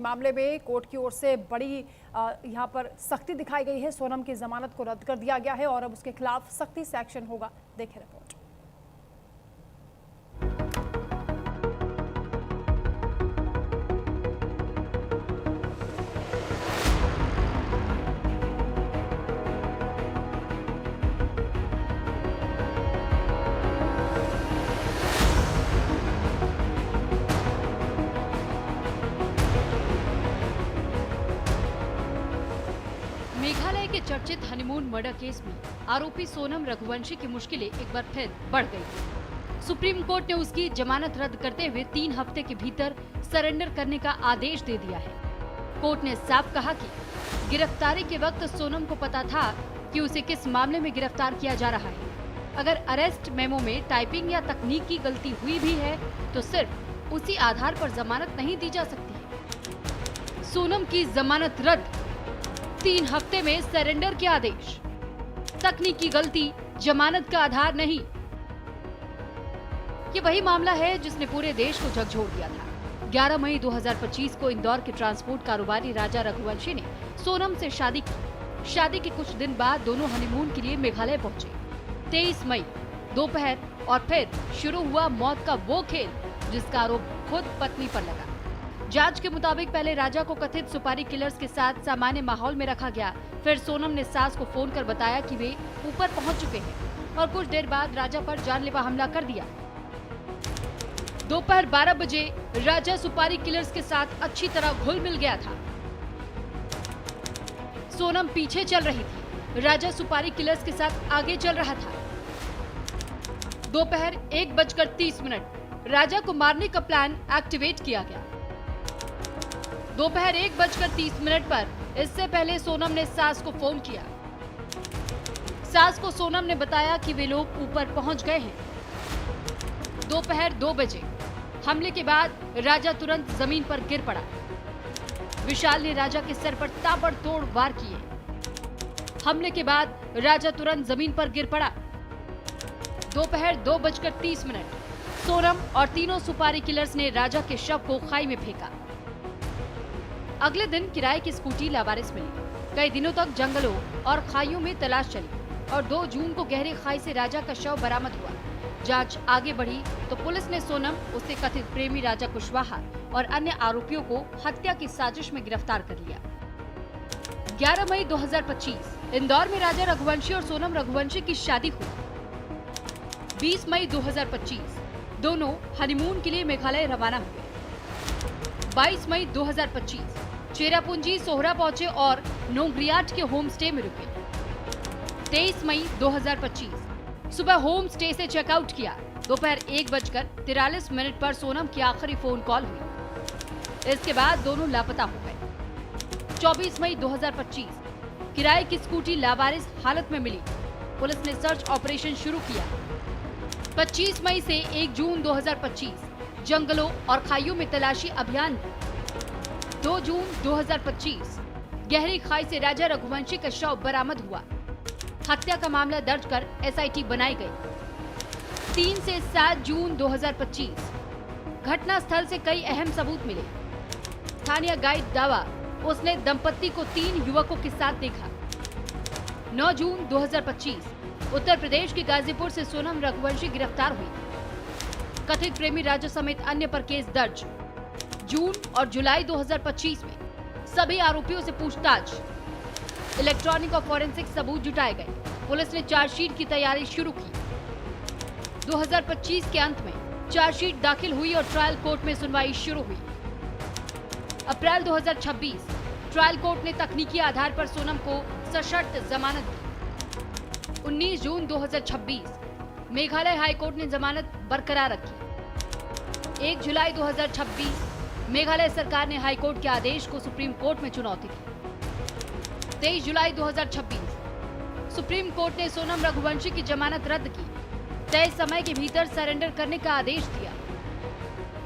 मामले में कोर्ट की ओर से बड़ी यहां पर सख्ती दिखाई गई है। सोनम की जमानत को रद्द कर दिया गया है और अब उसके खिलाफ सख्ती से एक्शन होगा। देखें रिपोर्ट। मेघालय के चर्चित हनीमून मर्डर केस में आरोपी सोनम रघुवंशी की मुश्किलें एक बार फिर बढ़ गई। सुप्रीम कोर्ट ने उसकी जमानत रद्द करते हुए 3 हफ्ते के भीतर सरेंडर करने का आदेश दे दिया है। कोर्ट ने साफ कहा कि गिरफ्तारी के वक्त सोनम को पता था कि उसे किस मामले में गिरफ्तार किया जा रहा है। अगर अरेस्ट मेमो में टाइपिंग या तकनीक की गलती हुई भी है तो सिर्फ उसी आधार पर जमानत नहीं दी जा सकती है। सोनम की जमानत रद्द, 3 हफ्ते में सरेंडर के आदेश, तकनीकी गलती जमानत का आधार नहीं। ये वही मामला है जिसने पूरे देश को झकझोर दिया था। 11 मई 2025 को इंदौर के ट्रांसपोर्ट कारोबारी राजा रघुवंशी ने सोनम से शादी की। शादी के कुछ दिन बाद दोनों हनीमून के लिए मेघालय पहुंचे। 23 मई दोपहर और फिर शुरू हुआ मौत का वो खेल जिसका आरोप खुद पत्नी पर लगा। जांच के मुताबिक पहले राजा को कथित सुपारी किलर्स के साथ सामान्य माहौल में रखा गया। फिर सोनम ने सास को फोन कर बताया कि वे ऊपर पहुंच चुके हैं और कुछ देर बाद राजा पर जानलेवा हमला कर दिया। दोपहर 12 बजे राजा सुपारी किलर्स के साथ अच्छी तरह घुल मिल गया था। सोनम पीछे चल रही थी, राजा सुपारी किलर्स के साथ आगे चल रहा था। दोपहर 1:30 राजा को मारने का प्लान एक्टिवेट किया गया। दोपहर 1:30 पर इससे पहले सोनम ने सास को फोन किया। सास को सोनम ने बताया कि वे लोग ऊपर पहुंच गए हैं। दोपहर 2 बजे हमले के बाद राजा तुरंत जमीन पर गिर पड़ा। विशाल ने राजा के सर पर ताबड़तोड़ वार किए। हमले के बाद राजा तुरंत जमीन पर गिर पड़ा। दोपहर 2:30 सोनम और तीनों सुपारी किलर्स ने राजा के शव को खाई में फेंका। अगले दिन किराए की स्कूटी लावारिस मिली। कई दिनों तक जंगलों और खाइयों में तलाश चली और 2 जून को गहरी खाई से राजा का शव बरामद हुआ। जांच आगे बढ़ी तो पुलिस ने सोनम, उसके कथित प्रेमी राजा कुशवाहा और अन्य आरोपियों को हत्या की साजिश में गिरफ्तार कर लिया। 11 मई 2025 इंदौर में राजा रघुवंशी और सोनम रघुवंशी की शादी हुई। 20 मई 2025 दोनों हनीमून के लिए मेघालय रवाना हुए। 22 मई 2025 चेरापूंजी सोहरा पहुंचे और नोंग्रियाट के होम स्टे में रुके। 23 मई 2025 सुबह होम स्टे से चेकआउट किया। दोपहर 1:43 पर सोनम की आखिरी फोन कॉल हुई। इसके बाद दोनों लापता हो गए। 24 मई 2025 किराए की स्कूटी लावारिस हालत में मिली। पुलिस ने सर्च ऑपरेशन शुरू किया। 25 मई से 1 जून 2025 जंगलों और खाइयों में तलाशी अभियान। 2 जून 2025 गहरी खाई से राजा रघुवंशी का शव बरामद हुआ। हत्या का मामला दर्ज कर एसआईटी बनाई गई। 3 से 7 जून 2025 घटना स्थल से कई अहम सबूत मिले। स्थानीय गाइड दावा, उसने दंपत्ति को 3 युवकों के साथ देखा। 9 जून 2025 उत्तर प्रदेश के गाजीपुर से सोनम रघुवंशी गिरफ्तार हुई। कथित प्रेमी राजा समेत अन्य पर केस दर्ज। जून और जुलाई 2025 में सभी आरोपियों से पूछताछ। इलेक्ट्रॉनिक और फॉरेंसिक सबूत जुटाए गए। पुलिस ने चार्जशीट की तैयारी शुरू की। 2025 के अंत में चार्जशीट दाखिल हुई और ट्रायल कोर्ट में सुनवाई शुरू हुई। अप्रैल 2026 ट्रायल कोर्ट ने तकनीकी आधार पर सोनम को सशर्त जमानत दी। 19 जून 2026 मेघालय हाईकोर्ट ने जमानत बरकरार रखी। 1 जुलाई 2026 मेघालय सरकार ने हाईकोर्ट के आदेश को सुप्रीम कोर्ट में चुनौती दी। 23 जुलाई 2026 सुप्रीम कोर्ट ने सोनम रघुवंशी की जमानत रद्द की। तय समय के भीतर सरेंडर करने का आदेश दिया।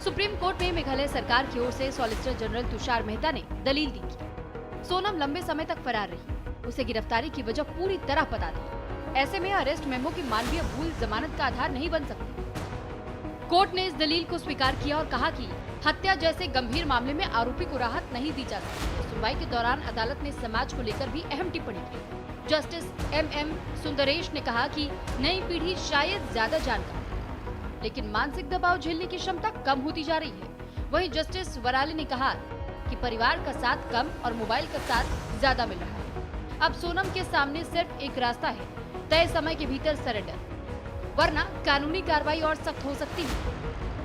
सुप्रीम कोर्ट में मेघालय सरकार की ओर से सॉलिसिटर जनरल तुषार मेहता ने दलील दी कि सोनम लंबे समय तक फरार रही, उसे गिरफ्तारी की वजह पूरी तरह पता थी। ऐसे में अरेस्ट मेमो की मानवीय भूल जमानत का आधार नहीं बन सकती। कोर्ट ने इस दलील को स्वीकार किया और कहा कि हत्या जैसे गंभीर मामले में आरोपी को राहत नहीं दी जा सकती। सुनवाई के दौरान अदालत ने समाज को लेकर भी अहम टिप्पणी की। जस्टिस एम सुंदरेश ने कहा कि नई पीढ़ी शायद ज्यादा जानकार है, लेकिन मानसिक दबाव झेलने की क्षमता कम होती जा रही है। वहीं जस्टिस वराली ने कहा कि परिवार का साथ कम और मोबाइल का साथ ज्यादा मिल रहा है। अब सोनम के सामने सिर्फ एक रास्ता है, तय समय के भीतर सरेंडर, वरना कानूनी कार्रवाई और सख्त हो सकती है।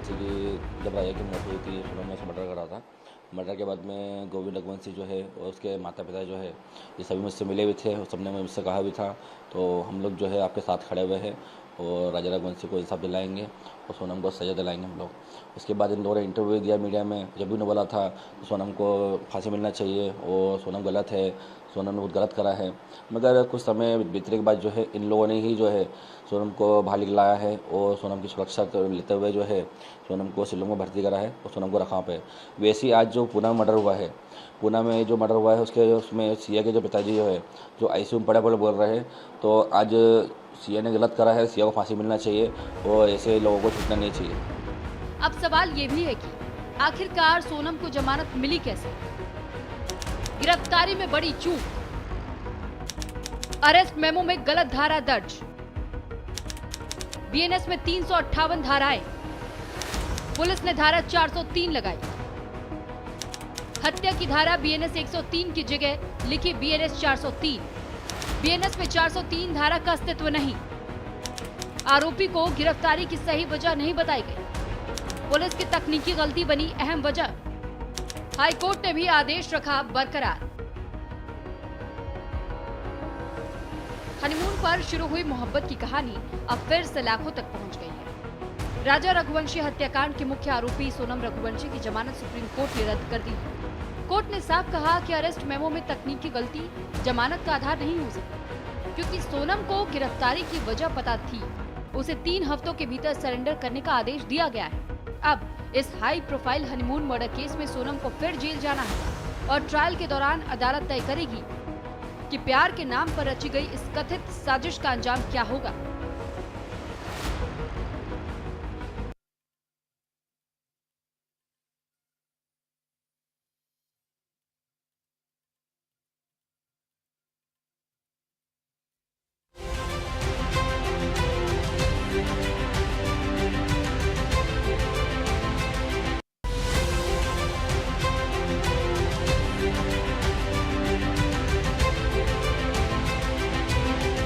जब राजा की मौत हुई थी, सोनम ने उसे मर्डर करा था। मर्डर के बाद में गोविंद रघुवंशी जो है और उसके माता पिता जो है ये सभी मुझसे मिले भी थे और सबने मुझसे कहा भी था, तो हम लोग जो है आपके साथ खड़े हुए हैं और राजा रघुवंशी को इंसाफ दिलाएंगे और सोनम को सजा दिलाएंगे हम लोग। उसके बाद इन लोगों ने इंटरव्यू दिया मीडिया में, जब भी उन्होंने बोला था तो सोनम को फांसी मिलना चाहिए और सोनम गलत है, सोनम ने बहुत गलत करा है। मगर कुछ समय बीतने के बाद जो है इन लोगों ने ही जो है सोनम को बाहर लाया है और सोनम की सुरक्षा लेते हुए जो है सोनम को शिलोंग में भर्ती करा है और सोनम को रखा पे। वैसे ही आज जो पूना मर्डर हुआ है, पूना में जो मर्डर हुआ है उसमें सिया के जो पिताजी जो है जो आईसीयू में पड़े बोल रहे हैं, तो आज सिया ने गलत करा है, सिया को फांसी मिलना चाहिए और ऐसे लोगों को छूटना नहीं चाहिए। अब सवाल ये भी है कि आखिरकार सोनम को जमानत मिली कैसे? गिरफ्तारी में बड़ी चूक, अरेस्ट मेमो में गलत धारा दर्ज, बीएनएस में 358 धाराएं, पुलिस ने धारा 403 लगाई। हत्या की धारा बीएनएस 103 की जगह लिखी बीएनएस 403। बीएनएस में 403 धारा का अस्तित्व नहीं। आरोपी को गिरफ्तारी की सही वजह नहीं बताई गई। पुलिस की तकनीकी गलती बनी अहम वजह। हाईकोर्ट ने भी आदेश रखा बरकरार। हनीमून पर शुरू हुई मोहब्बत की कहानी अब फिर सलाखों तक पहुंच गई है। राजा रघुवंशी हत्याकांड के मुख्य आरोपी सोनम रघुवंशी की जमानत सुप्रीम कोर्ट ने रद्द कर दी। कोर्ट ने साफ कहा कि अरेस्ट मेमो में तकनीकी गलती जमानत का आधार नहीं हो सकती, क्योंकि सोनम को गिरफ्तारी की वजह पता थी। उसे 3 हफ्तों के भीतर सरेंडर करने का आदेश दिया गया है। अब इस high profile honeymoon murder case में सोनम को फिर जेल जाना है और ट्रायल के दौरान अदालत तय करेगी कि प्यार के नाम पर रची गई इस कथित साजिश का अंजाम क्या होगा।